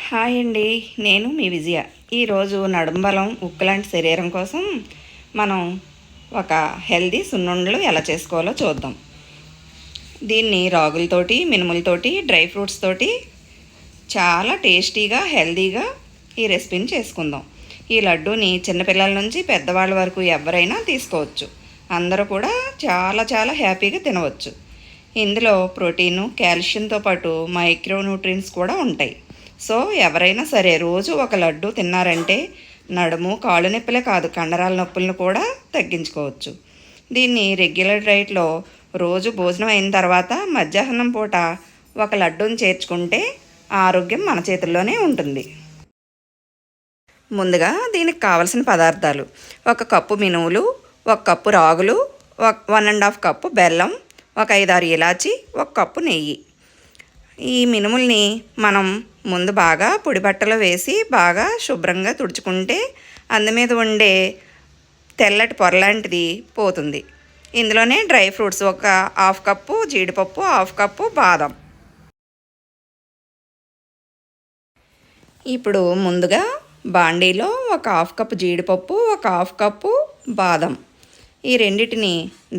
Hi అండి, నేను మీ విజయ. ఈరోజు నడుము బలం, ఉక్కు లాంటి శరీరం కోసం మనం ఒక హెల్దీ సున్నుండలు ఎలా చేసుకోవాలో చూద్దాం. దీన్ని రాగులతోటి, మినుములతోటి, డ్రై ఫ్రూట్స్ తోటి చాలా టేస్టీగా, హెల్దీగా ఈ రెసిపీని చేసుకుందాం. ఈ లడ్డూని చిన్నపిల్లల నుంచి పెద్దవాళ్ళ వరకు ఎవరైనా తీసుకోవచ్చు. అందరూ కూడా చాలా చాలా హ్యాపీగా తినవచ్చు. ఇందులో ప్రోటీను, కాల్షియంతో పాటు మైక్రోన్యూట్రియన్స్ కూడా ఉంటాయి. సో ఎవరైనా సరే రోజు ఒక లడ్డు తిన్నారంటే నడుము, కాళ్ళు నొప్పులే కాదు, కండరాల నొప్పులను కూడా తగ్గించుకోవచ్చు. దీన్ని రెగ్యులర్ డైట్లో రోజు భోజనం అయిన తర్వాత మధ్యాహ్నం పూట ఒక లడ్డూని చేర్చుకుంటే ఆరోగ్యం మన చేతుల్లోనే ఉంటుంది. ముందుగా దీనికి కావలసిన పదార్థాలు: 1 కప్పు మినుములు, 1 కప్పు రాగులు, 1.5 కప్పు బెల్లం, ఒక 5-6 ఇలాచి, 1 కప్పు నెయ్యి. ఈ మినుముల్ని మనం ముందు బాగా పొడి బట్టలో వేసి బాగా శుభ్రంగా తుడుచుకుంటే అందు మీద ఉండే తెల్లటి పొరలాంటిది పోతుంది. ఇందులోనే డ్రై ఫ్రూట్స్ 1/2 కప్పు జీడిపప్పు, 1/2 కప్పు బాదం. ఇప్పుడు ముందుగా బాండీలో 1/2 కప్పు జీడిపప్పు, 1/2 కప్పు బాదం, ఈ రెండింటిని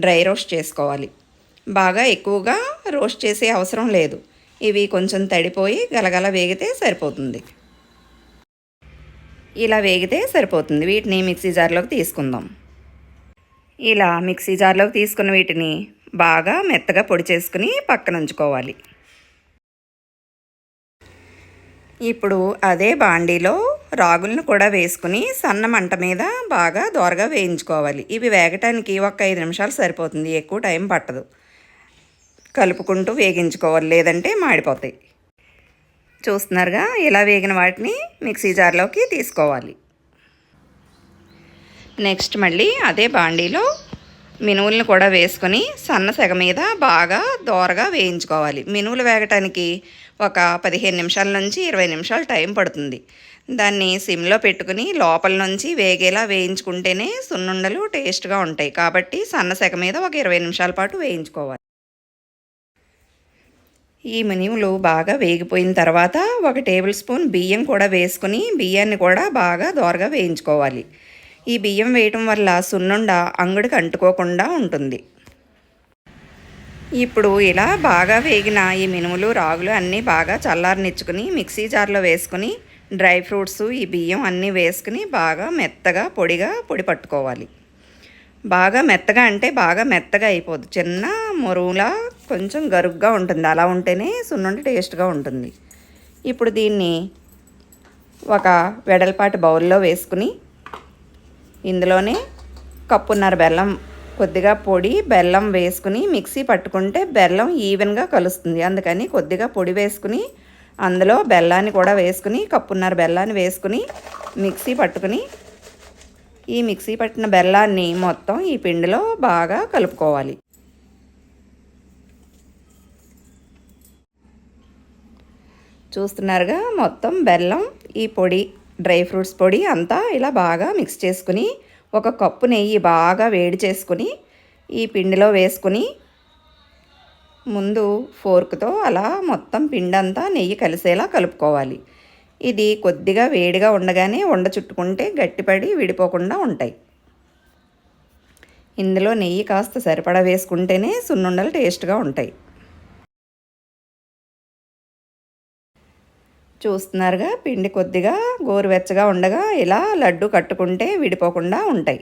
డ్రై రోస్ట్ చేసుకోవాలి. బాగా ఎక్కువగా రోస్ట్ చేసే అవసరం లేదు. ఇవి కొంచెం తడిపోయి గలగల వేగితే సరిపోతుంది. ఇలా వేగితే సరిపోతుంది. వీటిని మిక్సీ జార్లోకి తీసుకుందాం. ఇలా మిక్సీ జార్లోకి తీసుకున్న వీటిని బాగా మెత్తగా పొడి చేసుకుని పక్కన ఉంచుకోవాలి. ఇప్పుడు అదే బాండీలో రాగులను కూడా వేసుకుని సన్న మంట మీద బాగా దోరగా వేయించుకోవాలి. ఇవి వేగటానికి ఒక 5 నిమిషాలు సరిపోతుంది, ఎక్కువ టైం పట్టదు. కలుపుకుంటూ వేగించుకోవాలి, లేదంటే మాడిపోతాయి. చూస్తున్నారుగా, ఇలా వేగిన వాటిని మిక్సీ జార్లోకి తీసుకోవాలి. నెక్స్ట్ మళ్ళీ అదే బాండీలో మినువులను కూడా వేసుకొని సన్న సెగ మీద బాగా దోరగా వేయించుకోవాలి. మినువులు వేగటానికి ఒక 15 నిమిషాల నుంచి 20 నిమిషాలు టైం పడుతుంది. దాన్ని సిమ్లో పెట్టుకుని లోపల నుంచి వేగేలా వేయించుకుంటేనే సున్నుండలు టేస్ట్గా ఉంటాయి. కాబట్టి సన్న సెగ మీద ఒక 20 నిమిషాల పాటు వేయించుకోవాలి. ఈ మినుములు బాగా వేగిపోయిన తర్వాత 1 టేబుల్ స్పూన్ బియ్యం కూడా వేసుకుని బియ్యాన్ని కూడా బాగా దోరగా వేయించుకోవాలి. ఈ బియ్యం వేయటం వల్ల సున్నుండ అంగుడికి అంటుకోకుండా ఉంటుంది. ఇప్పుడు ఇలా బాగా వేగిన ఈ మినుములు, రాగులు అన్నీ బాగా చల్లారనిచ్చుకుని మిక్సీ జార్లో వేసుకుని డ్రై ఫ్రూట్స్, ఈ బియ్యం అన్నీ వేసుకుని బాగా మెత్తగా పొడి పట్టుకోవాలి. బాగా మెత్తగా అంటే బాగా మెత్తగా అయిపోదు, చిన్న మొరువులా కొంచెం గరుగ్గా ఉంటుంది. అలా ఉంటేనే సున్నుండ టేస్ట్గా ఉంటుంది. ఇప్పుడు దీన్ని ఒక వెడల్పాటి బౌల్లో వేసుకుని ఇందులోనే 1.5 కప్పు బెల్లం, కొద్దిగా పొడి బెల్లం వేసుకుని మిక్సీ పట్టుకుంటే బెల్లం ఈవెన్గా కలుస్తుంది. అందుకని కొద్దిగా పొడి వేసుకుని అందులో బెల్లాన్ని కూడా వేసుకుని 1.5 కప్పు బెల్లాన్ని వేసుకుని మిక్సీ పట్టుకుని ఈ మిక్సీ పట్టిన బెల్లాన్ని మొత్తం ఈ పిండిలో బాగా కలుపుకోవాలి. చూస్తున్నారుగా, మొత్తం బెల్లం, ఈ పొడి, డ్రై ఫ్రూట్స్ పొడి అంతా ఇలా బాగా మిక్స్ చేసుకుని 1 కప్పు నెయ్యి బాగా వేడి చేసుకుని ఈ పిండిలో వేసుకుని ముందు ఫోర్క్తో అలా మొత్తం పిండి అంతా నెయ్యి కలిసేలా కలుపుకోవాలి. ఇది కొద్దిగా వేడిగా ఉండగానే ఉండ చుట్టుకుంటే గట్టిపడి విడిపోకుండా ఉంటాయి. ఇందులో నెయ్యి కాస్త సరిపడా వేసుకుంటేనే సున్నుండలు టేస్ట్గా ఉంటాయి. చూస్తున్నారుగా, పిండి కొద్దిగా గోరువెచ్చగా ఉండగా ఇలా లడ్డు కట్టుకుంటే విడిపోకుండా ఉంటాయి.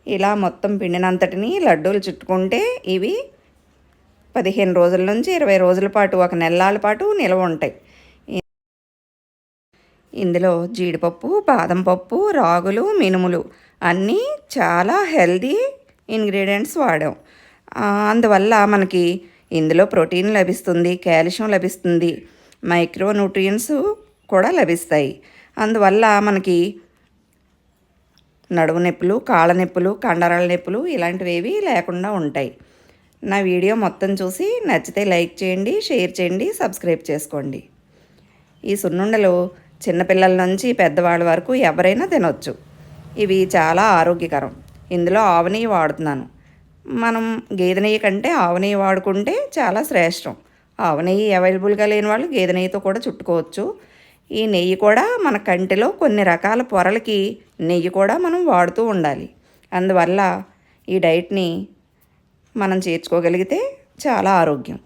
ఇలా మొత్తం పిండినంతటిని లడ్డూలు చుట్టుకుంటే ఇవి 15 రోజుల నుంచి 20 రోజుల పాటు, 1 నెలల పాటు నిల్వ ఉంటాయి. ఇందులో జీడిపప్పు, బాదం పప్పు, రాగులు, మినుములు అన్నీ చాలా హెల్దీ ఇంగ్రీడియంట్స్ వాడాం. అందువల్ల మనకి ఇందులో ప్రోటీన్ లభిస్తుంది, కాల్షియం లభిస్తుంది, మైక్రోన్యూట్రియన్స్ కూడా లభిస్తాయి. అందువల్ల మనకి నడుము నొప్పులు, కాళ్ళ నొప్పులు, కండరాల నొప్పులు ఇలాంటివి లేకుండా ఉంటాయి. నా వీడియో మొత్తం చూసి నచ్చితే లైక్ చేయండి, షేర్ చేయండి, సబ్స్క్రైబ్ చేసుకోండి. ఈ సున్నుండలు చిన్నపిల్లల నుంచి పెద్దవాళ్ళ వరకు ఎవరైనా తినొచ్చు. ఇవి చాలా ఆరోగ్యకరం. ఇందులో ఆవు నెయ్యి వాడుతున్నాను. మనం గేదె నెయ్యి కంటే ఆవు నెయ్యి వాడుకుంటే చాలా శ్రేష్టం. ఆవు నెయ్యి అవైలబుల్గా లేని వాళ్ళు గేదె నెయ్యితో కూడా చుట్టుకోవచ్చు. ఈ నెయ్యి కూడా మన కంటిలో కొన్ని రకాల పొరలకి నెయ్యి కూడా మనం వాడుతూ ఉండాలి. అందువల్ల ఈ డైట్ని మనం చేర్చుకోగలిగితే చాలా ఆరోగ్యం.